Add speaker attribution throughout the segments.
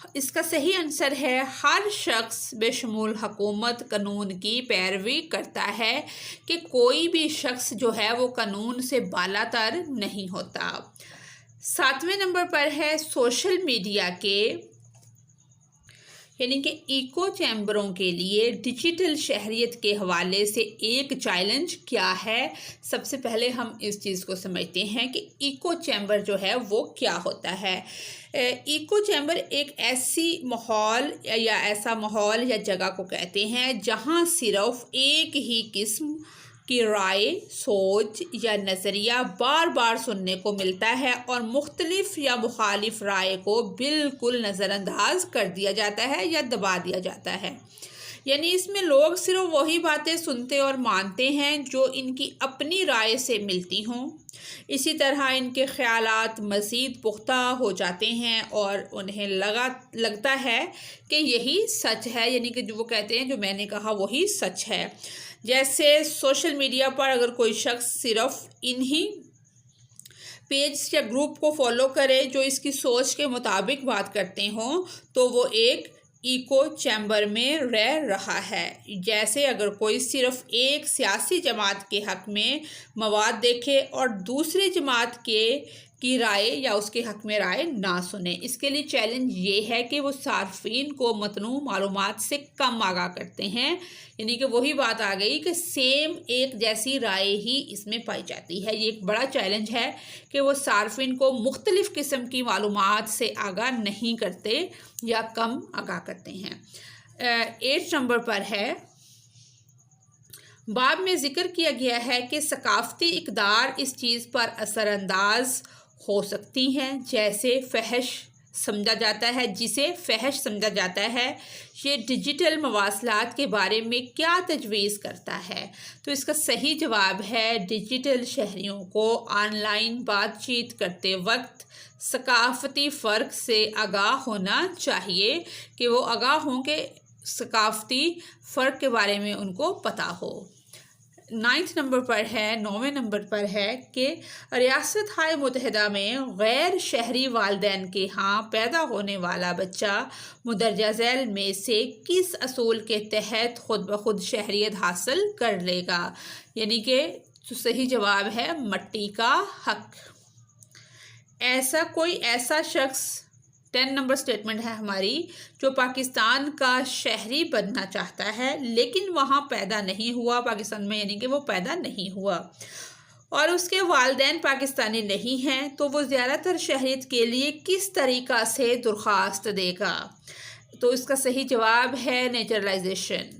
Speaker 1: اس کا صحیح آنسر ہے ہر شخص بشمول حکومت قانون کی پیروی کرتا ہے کہ کوئی بھی شخص جو ہے وہ قانون سے بالا تر نہیں ہوتا۔ 7ویں نمبر پر ہے سوشل میڈیا کے یعنی کہ ایکو چیمبروں کے لیے ڈیجیٹل شہریت کے حوالے سے ایک چیلنج کیا ہے۔ سب سے پہلے ہم اس چیز کو سمجھتے ہیں کہ ایکو چیمبر جو ہے وہ کیا ہوتا ہے۔ ایکو چیمبر ایک ایسا ماحول یا جگہ کو کہتے ہیں جہاں صرف ایک ہی قسم کی رائے، سوچ یا نظریہ بار بار سننے کو ملتا ہے اور مختلف یا مخالف رائے کو بالکل نظر انداز کر دیا جاتا ہے یا دبا دیا جاتا ہے۔ یعنی اس میں لوگ صرف وہی باتیں سنتے اور مانتے ہیں جو ان کی اپنی رائے سے ملتی ہوں۔ اسی طرح ان کے خیالات مزید پختہ ہو جاتے ہیں اور انہیں لگتا ہے کہ یہی سچ ہے، یعنی کہ جو وہ کہتے ہیں جو میں نے کہا وہی سچ ہے۔ جیسے سوشل میڈیا پر اگر کوئی شخص صرف انہی پیج یا گروپ کو فالو کرے جو اس کی سوچ کے مطابق بات کرتے ہوں تو وہ ایک ایکو چیمبر میں رہ رہا ہے۔ جیسے اگر کوئی صرف ایک سیاسی جماعت کے حق میں مواد دیکھے اور دوسری جماعت کی رائے یا اس کے حق میں رائے نہ سنے۔ اس کے لیے چیلنج یہ ہے کہ وہ صارفین کو متنوع معلومات سے کم آگاہ کرتے ہیں، یعنی کہ وہی بات آ گئی کہ سیم ایک جیسی رائے ہی اس میں پائی جاتی ہے۔ یہ ایک بڑا چیلنج ہے کہ وہ صارفین کو مختلف قسم کی معلومات سے آگاہ نہیں کرتے یا کم آگاہ کرتے ہیں۔ 8 نمبر پر ہے باب میں ذکر کیا گیا ہے کہ ثقافتی اقدار اس چیز پر اثر انداز ہو سکتی ہیں جسے فحش سمجھا جاتا ہے۔ یہ ڈیجیٹل مواصلات کے بارے میں کیا تجویز کرتا ہے؟ تو اس کا صحیح جواب ہے ڈیجیٹل شہریوں کو آن لائن بات چیت کرتے وقت ثقافتی فرق سے آگاہ ہونا چاہیے، کہ وہ آگاہ ہوں کہ ثقافتی فرق کے بارے میں ان کو پتہ ہو۔ 9 نمبر پر ہے کہ ریاست متحدہ میں غیر شہری والدین کے ہاں پیدا ہونے والا بچہ مندرجہ ذیل میں سے کس اصول کے تحت خود بخود شہریت حاصل کر لے گا؟ یعنی کہ صحیح جواب ہے مٹی کا حق۔ ایسا شخص 10 نمبر سٹیٹمنٹ ہے ہماری، جو پاکستان کا شہری بننا چاہتا ہے لیکن وہاں پیدا نہیں ہوا، پاکستان میں یعنی کہ وہ پیدا نہیں ہوا اور اس کے والدین پاکستانی نہیں ہیں، تو وہ زیادہ تر شہریت کے لیے کس طریقہ سے درخواست دے گا؟ تو اس کا صحیح جواب ہے نیچرلائزیشن۔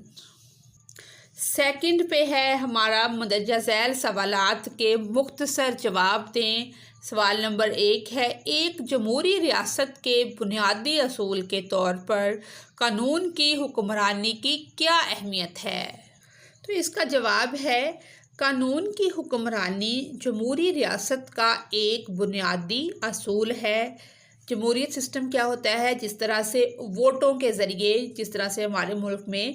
Speaker 1: 2 پہ ہے ہمارا مندرجہ ذیل سوالات کے مختصر جواب دیں۔ سوال نمبر 1 ہے ایک جمہوری ریاست کے بنیادی اصول کے طور پر قانون کی حکمرانی کی کیا اہمیت ہے؟ تو اس کا جواب ہے قانون کی حکمرانی جمہوری ریاست کا ایک بنیادی اصول ہے۔ جمہوریت سسٹم کیا ہوتا ہے؟ جس طرح سے ووٹوں کے ذریعے، جس طرح سے ہمارے ملک میں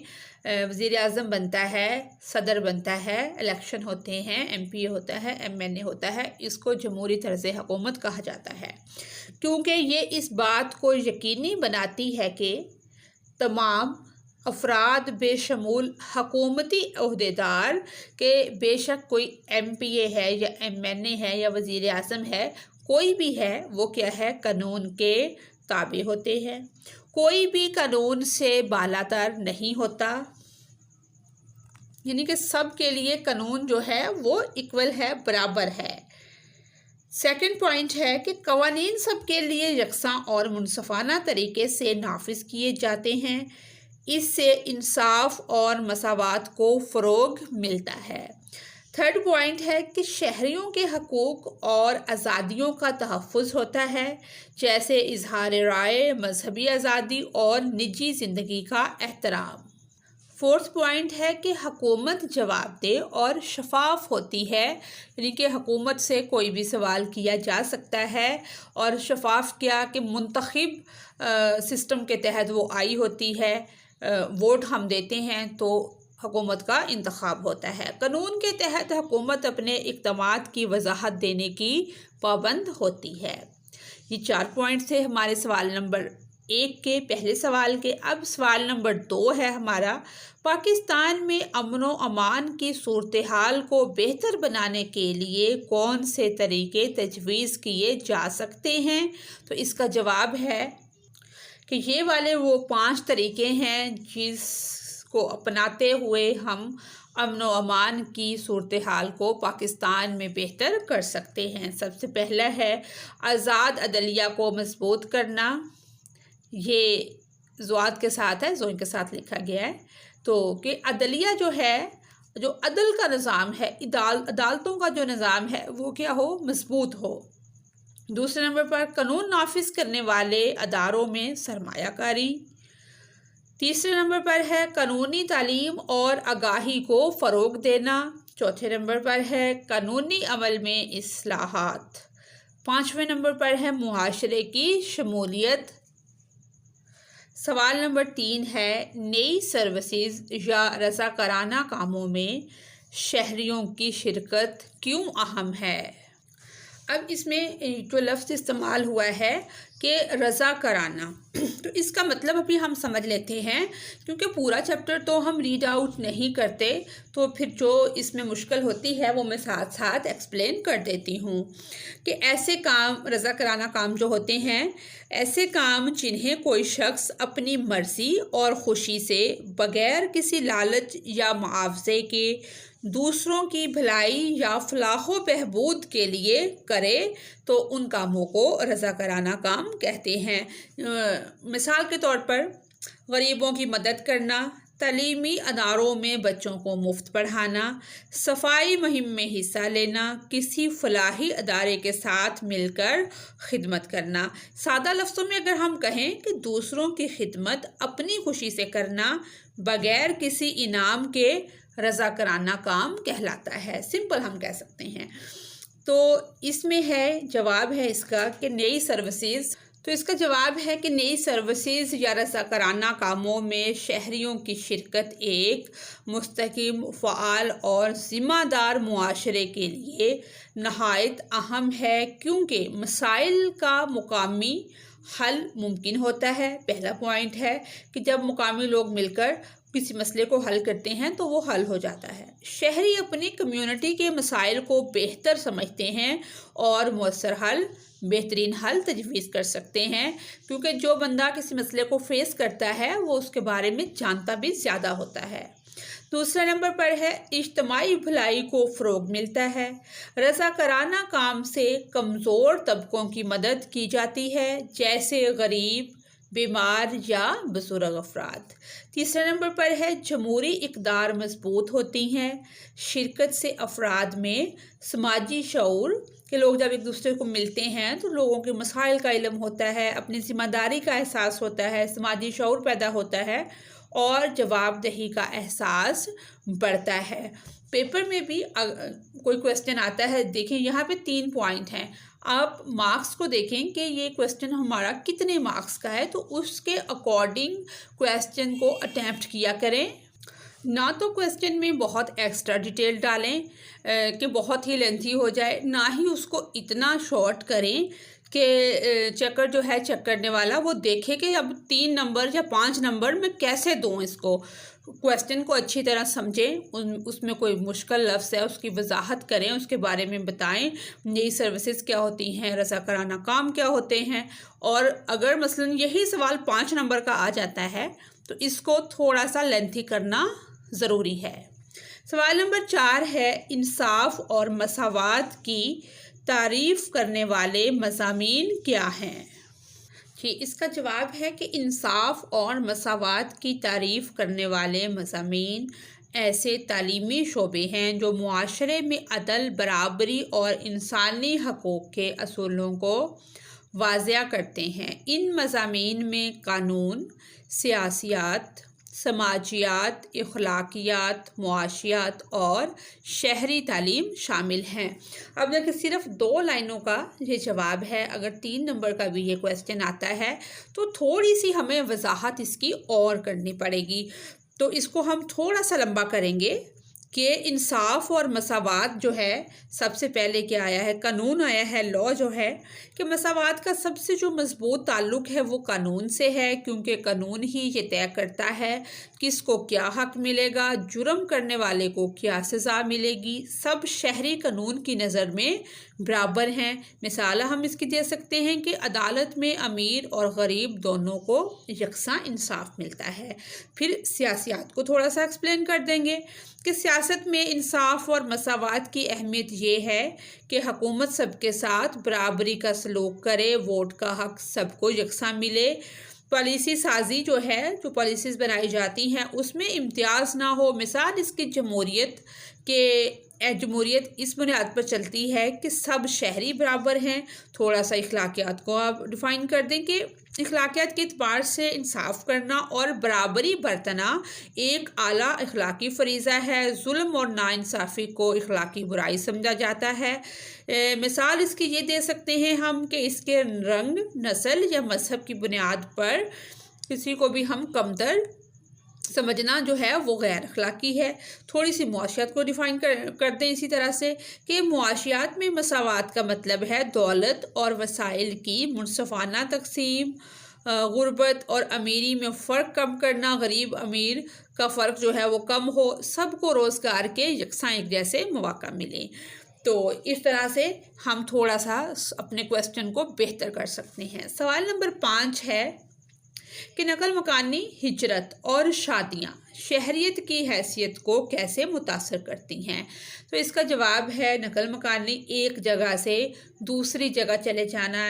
Speaker 1: وزیر اعظم بنتا ہے، صدر بنتا ہے، الیکشن ہوتے ہیں، MP ہوتا ہے، MNA ہوتا ہے، اس کو جمہوری طرز حکومت کہا جاتا ہے، کیونکہ یہ اس بات کو یقینی بناتی ہے کہ تمام افراد بشمول حکومتی عہدیدار کہ بے شک کوئی MPA ہے یا MNA ہے یا وزیر اعظم ہے، کوئی بھی ہے، وہ کیا ہے؟ قانون کے تابع ہوتے ہیں۔ کوئی بھی قانون سے بالاتر نہیں ہوتا، یعنی کہ سب کے لیے قانون جو ہے وہ ایکول ہے، برابر ہے۔ 2 پوائنٹ ہے کہ قوانین سب کے لیے یکساں اور منصفانہ طریقے سے نافذ کیے جاتے ہیں، اس سے انصاف اور مساوات کو فروغ ملتا ہے۔ 3 پوائنٹ ہے کہ شہریوں کے حقوق اور آزادیوں کا تحفظ ہوتا ہے، جیسے اظہار رائے، مذہبی آزادی اور نجی زندگی کا احترام۔ 4 پوائنٹ ہے کہ حکومت جواب دہ اور شفاف ہوتی ہے، یعنی کہ حکومت سے کوئی بھی سوال کیا جا سکتا ہے، اور شفاف کیا کہ منتخب سسٹم کے تحت وہ آئی ہوتی ہے، ووٹ ہم دیتے ہیں تو حکومت کا انتخاب ہوتا ہے۔ قانون کے تحت حکومت اپنے اقدامات کی وضاحت دینے کی پابند ہوتی ہے۔ یہ 4 پوائنٹ تھے ہمارے سوال نمبر 1 کے پہلے سوال کے۔ اب سوال نمبر 2 ہے ہمارا، پاکستان میں امن و امان کی صورتحال کو بہتر بنانے کے لیے کون سے طریقے تجویز کیے جا سکتے ہیں؟ تو اس کا جواب ہے کہ یہ والے وہ 5 طریقے ہیں جس کو اپناتے ہوئے ہم امن و امان کی صورتحال کو پاکستان میں بہتر کر سکتے ہیں۔ سب سے پہلا ہے آزاد عدلیہ کو مضبوط کرنا، یہ زوات کے ساتھ ہے، زوئن کے ساتھ لکھا گیا ہے، تو کہ عدلیہ جو ہے، جو عدل کا نظام ہے، عدالتوں کا جو نظام ہے وہ کیا ہو، مضبوط ہو۔ دوسرے نمبر پر قانون نافذ کرنے والے اداروں میں سرمایہ کاری۔ تیسرے نمبر پر ہے قانونی تعلیم اور آگاہی کو فروغ دینا۔ چوتھے نمبر پر ہے قانونی عمل میں اصلاحات۔ 5ویں نمبر پر ہے معاشرے کی شمولیت۔ سوال نمبر 3 ہے نئی سروسز یا رضاکارانہ کاموں میں شہریوں کی شرکت کیوں اہم ہے؟ اب اس میں جو لفظ استعمال ہوا ہے کہ رضاکارانہ، تو اس کا مطلب ابھی ہم سمجھ لیتے ہیں، کیونکہ پورا چیپٹر تو ہم ریڈ آؤٹ نہیں کرتے، تو پھر جو اس میں مشکل ہوتی ہے وہ میں ساتھ ساتھ ایکسپلین کر دیتی ہوں کہ ایسے کام، رضاکارانہ کام جو ہوتے ہیں، ایسے کام جنہیں کوئی شخص اپنی مرضی اور خوشی سے بغیر کسی لالچ یا معاوضے کے دوسروں کی بھلائی یا فلاح و بہبود کے لیے کرے تو ان کاموں کو رضاکارانہ کام کہتے ہیں۔ مثال کے طور پر غریبوں کی مدد کرنا، تعلیمی اداروں میں بچوں کو مفت پڑھانا، صفائی مہم میں حصہ لینا، کسی فلاحی ادارے کے ساتھ مل کر خدمت کرنا۔ سادہ لفظوں میں اگر ہم کہیں کہ دوسروں کی خدمت اپنی خوشی سے کرنا بغیر کسی انعام کے رضاکارانہ کام کہلاتا ہے، سمپل ہم کہہ سکتے ہیں۔ تو اس میں ہے، جواب ہے اس کا کہ نئی سروسز، تو اس کا جواب ہے کہ نئی سروسز یا رضاکارانہ کاموں میں شہریوں کی شرکت ایک مستحکم، فعال اور ذمہ دار معاشرے کے لیے نہایت اہم ہے، کیونکہ مسائل کا مقامی حل ممکن ہوتا ہے۔ پہلا پوائنٹ ہے کہ جب مقامی لوگ مل کر کسی مسئلے کو حل کرتے ہیں تو وہ حل ہو جاتا ہے۔ شہری اپنی کمیونٹی کے مسائل کو بہتر سمجھتے ہیں اور مؤثر حل، بہترین حل تجویز کر سکتے ہیں، کیونکہ جو بندہ کسی مسئلے کو فیس کرتا ہے وہ اس کے بارے میں جانتا بھی زیادہ ہوتا ہے۔ دوسرے نمبر پر ہے اجتماعی بھلائی کو فروغ ملتا ہے۔ رضاکارانہ کام سے کمزور طبقوں کی مدد کی جاتی ہے، جیسے غریب، بیمار یا بزرگ افراد۔ تیسرے نمبر پر ہے جمہوری اقدار مضبوط ہوتی ہیں۔ شرکت سے افراد میں سماجی شعور، کہ لوگ جب ایک دوسرے کو ملتے ہیں تو لوگوں کے مسائل کا علم ہوتا ہے، اپنی ذمہ داری کا احساس ہوتا ہے، سماجی شعور پیدا ہوتا ہے اور جواب دہی کا احساس بڑھتا ہے۔ پیپر میں بھی کوئی کویسچن آتا ہے، دیکھیں یہاں پہ 3 پوائنٹ ہیں، آپ مارکس کو دیکھیں کہ یہ کویسچن ہمارا کتنے مارکس کا ہے، تو اس کے اکارڈنگ کویسچن کو اٹیمپٹ کیا کریں۔ نہ تو کویسچن میں بہت ایکسٹرا ڈیٹیل ڈالیں کہ بہت ہی لینتھی ہو جائے، نہ ہی اس کو اتنا شارٹ کریں کہ چیکر جو ہے چیک کرنے والا وہ دیکھے کہ اب 3 نمبر یا 5 نمبر میں کیسے دوں اس کو۔ کویسچن کو اچھی طرح سمجھیں، اس میں کوئی مشکل لفظ ہے اس کی وضاحت کریں، اس کے بارے میں بتائیں، نئی سروسز کیا ہوتی ہیں، رضاکارانہ کام کیا ہوتے ہیں، اور اگر مثلا یہی سوال 5 نمبر کا آ جاتا ہے تو اس کو تھوڑا سا لینتھی کرنا ضروری ہے۔ سوال نمبر 4 ہے انصاف اور مساوات کی تعریف کرنے والے مضامین کیا ہیں؟ جی، اس کا جواب ہے کہ انصاف اور مساوات کی تعریف کرنے والے مضامین ایسے تعلیمی شعبے ہیں جو معاشرے میں عدل، برابری اور انسانی حقوق کے اصولوں کو واضح کرتے ہیں۔ ان مضامین میں قانون، سیاسیات، سماجیات، اخلاقیات، معاشیات اور شہری تعلیم شامل ہیں۔ اب دیکھیں صرف 2 لائنوں کا یہ جواب ہے، اگر 3 نمبر کا بھی یہ کویسچن آتا ہے تو تھوڑی سی ہمیں وضاحت اس کی اور کرنی پڑے گی، تو اس کو ہم تھوڑا سا لمبا کریں گے کہ انصاف اور مساوات جو ہے سب سے پہلے کیا آیا ہے، قانون آیا ہے، لا جو ہے کہ مساوات کا سب سے جو مضبوط تعلق ہے وہ قانون سے ہے، کیونکہ قانون ہی یہ طے کرتا ہے کس کو کیا حق ملے گا، جرم کرنے والے کو کیا سزا ملے گی۔ سب شہری قانون کی نظر میں برابر ہیں۔ مثال ہم اس کی دے سکتے ہیں کہ عدالت میں امیر اور غریب دونوں کو یکساں انصاف ملتا ہے۔ پھر سیاسیات کو تھوڑا سا ایکسپلین کر دیں گے کہ سیاست میں انصاف اور مساوات کی اہمیت یہ ہے کہ حکومت سب کے ساتھ برابری کا سلوک کرے، ووٹ کا حق سب کو یکساں ملے، پالیسی سازی جو ہے، جو پالیسیز بنائی جاتی ہیں اس میں امتیاز نہ ہو۔ مثال اس کی جمہوریت اس بنیاد پر چلتی ہے کہ سب شہری برابر ہیں۔ تھوڑا سا اخلاقیات کو آپ ڈیفائن کر دیں کہ اخلاقیات کے اعتبار سے انصاف کرنا اور برابری برتنا ایک اعلیٰ اخلاقی فریضہ ہے۔ ظلم اور ناانصافی کو اخلاقی برائی سمجھا جاتا ہے۔ مثال اس کی یہ دے سکتے ہیں ہم کہ اس کے رنگ، نسل یا مذہب کی بنیاد پر کسی کو بھی ہم کمتر سمجھنا جو ہے وہ غیر اخلاقی ہے۔ تھوڑی سی معاشیات کو ڈیفائن کر دیں اسی طرح سے کہ معاشیات میں مساوات کا مطلب ہے دولت اور وسائل کی منصفانہ تقسیم، غربت اور امیری میں فرق کم کرنا، غریب امیر کا فرق جو ہے وہ کم ہو، سب کو روزگار کے یکساں ایک جیسے مواقع ملیں۔ تو اس طرح سے ہم تھوڑا سا اپنے کویسچن کو بہتر کر سکتے ہیں۔ سوال نمبر 5 ہے کہ نقل مکانی، ہجرت اور شادیاں شہریت کی حیثیت کو کیسے متاثر کرتی ہیں؟ تو اس کا جواب ہے نقل مکانی ایک جگہ سے دوسری جگہ چلے جانا،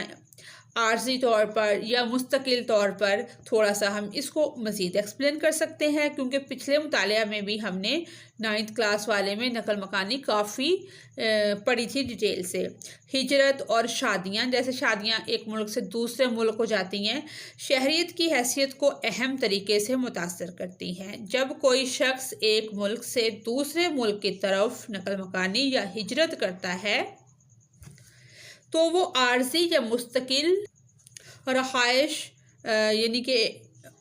Speaker 1: عارضی طور پر یا مستقل طور پر۔ تھوڑا سا ہم اس کو مزید ایکسپلین کر سکتے ہیں کیونکہ پچھلے مطالعہ میں بھی ہم نے 9th کلاس والے میں نقل مکانی کافی پڑھی تھی ڈیٹیل سے۔ ہجرت اور شادیاں، جیسے شادیاں ایک ملک سے دوسرے ملک کو جاتی ہیں، شہریت کی حیثیت کو اہم طریقے سے متاثر کرتی ہیں۔ جب کوئی شخص ایک ملک سے دوسرے ملک کی طرف نقل مکانی یا ہجرت کرتا ہے تو وہ عارضی یا مستقل رہائش یعنی کہ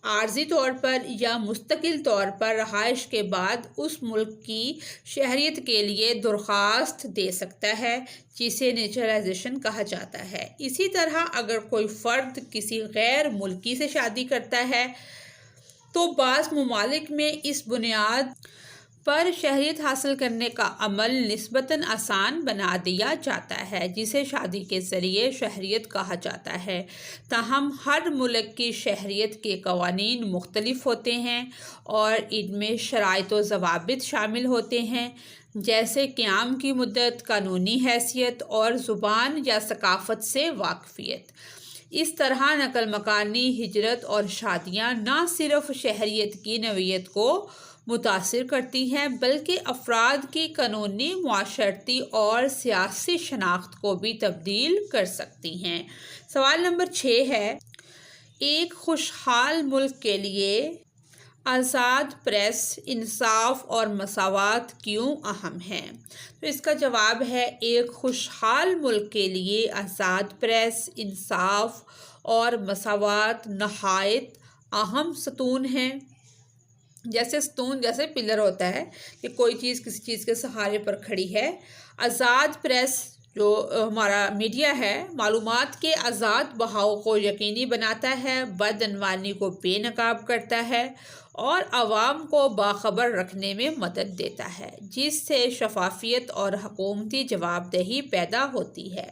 Speaker 1: عارضی طور پر یا مستقل طور پر رہائش کے بعد اس ملک کی شہریت کے لیے درخواست دے سکتا ہے، جسے نیچرلائزیشن کہا جاتا ہے۔ اسی طرح اگر کوئی فرد کسی غیر ملکی سے شادی کرتا ہے تو بعض ممالک میں اس بنیاد پر شہریت حاصل کرنے کا عمل نسبتاً آسان بنا دیا جاتا ہے، جسے شادی کے ذریعے شہریت کہا جاتا ہے۔ تاہم ہر ملک کی شہریت کے قوانین مختلف ہوتے ہیں اور ان میں شرائط و ضوابط شامل ہوتے ہیں، جیسے قیام کی مدت، قانونی حیثیت اور زبان یا ثقافت سے واقفیت۔ اس طرح نقل مکانی، ہجرت اور شادیاں نہ صرف شہریت کی نوعیت کو متاثر کرتی ہیں بلکہ افراد کی قانونی، معاشرتی اور سیاسی شناخت کو بھی تبدیل کر سکتی ہیں۔ سوال نمبر 6 ہے، ایک خوشحال ملک کے لیے آزاد پریس، انصاف اور مساوات کیوں اہم ہیں؟ تو اس کا جواب ہے ایک خوشحال ملک کے لیے آزاد پریس، انصاف اور مساوات نہایت اہم ستون ہیں۔ جیسے پلر ہوتا ہے کہ کوئی چیز کسی چیز کے سہارے پر کھڑی ہے۔ آزاد پریس جو ہمارا میڈیا ہے، معلومات کے آزاد بہاؤ کو یقینی بناتا ہے، بدعنوانی کو بے نقاب کرتا ہے اور عوام کو باخبر رکھنے میں مدد دیتا ہے، جس سے شفافیت اور حکومتی جواب دہی پیدا ہوتی ہے۔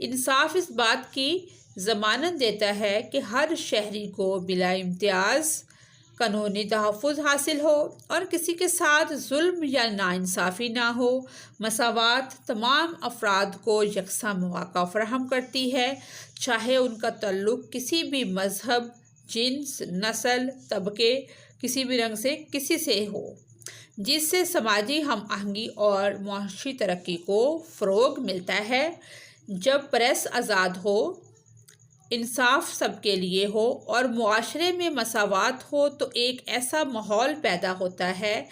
Speaker 1: انصاف اس بات کی ضمانت دیتا ہے کہ ہر شہری کو بلا امتیاز قانونی تحفظ حاصل ہو اور کسی کے ساتھ ظلم یا ناانصافی نہ ہو۔ مساوات تمام افراد کو یکساں مواقع فراہم کرتی ہے، چاہے ان کا تعلق کسی بھی مذہب، جنس، نسل، طبقے، کسی بھی رنگ سے کسی سے ہو، جس سے سماجی ہم آہنگی اور معاشی ترقی کو فروغ ملتا ہے۔ جب پریس آزاد ہو، انصاف سب کے لیے ہو اور معاشرے میں مساوات ہو تو ایک ایسا ماحول پیدا ہوتا ہے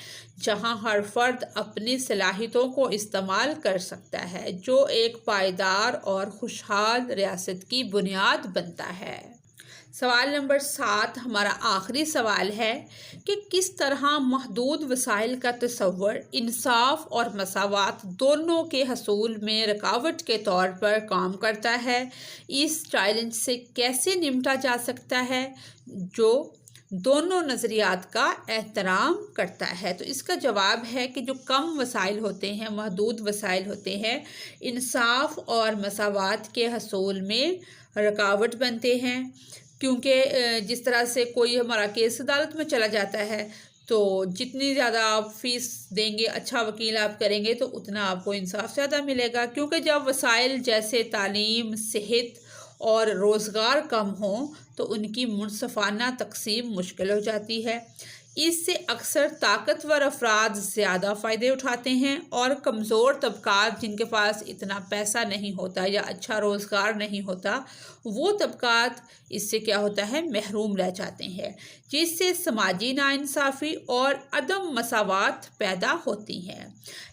Speaker 1: جہاں ہر فرد اپنی صلاحیتوں کو استعمال کر سکتا ہے، جو ایک پائیدار اور خوشحال ریاست کی بنیاد بنتا ہے۔ سوال نمبر 7 ہمارا آخری سوال ہے کہ کس طرح محدود وسائل کا تصور انصاف اور مساوات دونوں کے حصول میں رکاوٹ کے طور پر کام کرتا ہے؟ اس چیلنج سے کیسے نمٹا جا سکتا ہے جو دونوں نظریات کا احترام کرتا ہے؟ تو اس کا جواب ہے کہ جو کم وسائل ہوتے ہیں، محدود وسائل ہوتے ہیں، انصاف اور مساوات کے حصول میں رکاوٹ بنتے ہیں، کیونکہ جس طرح سے کوئی ہمارا کیس عدالت میں چلا جاتا ہے تو جتنی زیادہ آپ فیس دیں گے، اچھا وکیل آپ کریں گے تو اتنا آپ کو انصاف زیادہ ملے گا، کیونکہ جب وسائل جیسے تعلیم، صحت اور روزگار کم ہوں تو ان کی منصفانہ تقسیم مشکل ہو جاتی ہے۔ اس سے اکثر طاقتور افراد زیادہ فائدے اٹھاتے ہیں اور کمزور طبقات جن کے پاس اتنا پیسہ نہیں ہوتا یا اچھا روزگار نہیں ہوتا، وہ طبقات اس سے کیا ہوتا ہے، محروم رہ جاتے ہیں، جس سے سماجی ناانصافی اور عدم مساوات پیدا ہوتی ہیں۔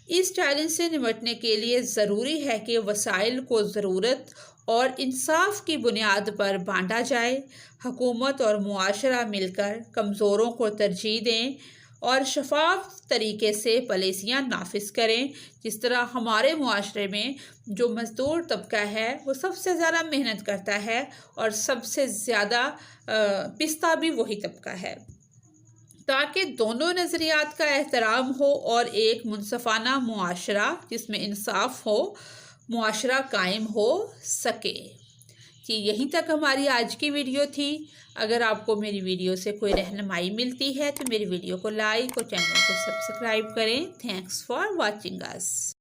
Speaker 1: اس چیلنج سے نمٹنے کے لیے ضروری ہے کہ وسائل کو ضرورت اور انصاف کی بنیاد پر بانٹا جائے۔ حکومت اور معاشرہ مل کر کمزوروں کو ترجیح دیں اور شفاف طریقے سے پالیسیاں نافذ کریں۔ جس طرح ہمارے معاشرے میں جو مزدور طبقہ ہے وہ سب سے زیادہ محنت کرتا ہے اور سب سے زیادہ پستہ بھی وہی طبقہ ہے، تاکہ دونوں نظریات کا احترام ہو اور ایک منصفانہ معاشرہ جس میں انصاف ہو، معاشرہ قائم ہو سکے۔ جی یہیں تک ہماری آج کی ویڈیو تھی۔ اگر آپ کو میری ویڈیو سے کوئی رہنمائی ملتی ہے تو میری ویڈیو کو لائک اور چینل کو سبسکرائب کریں۔ Thanks for watching us.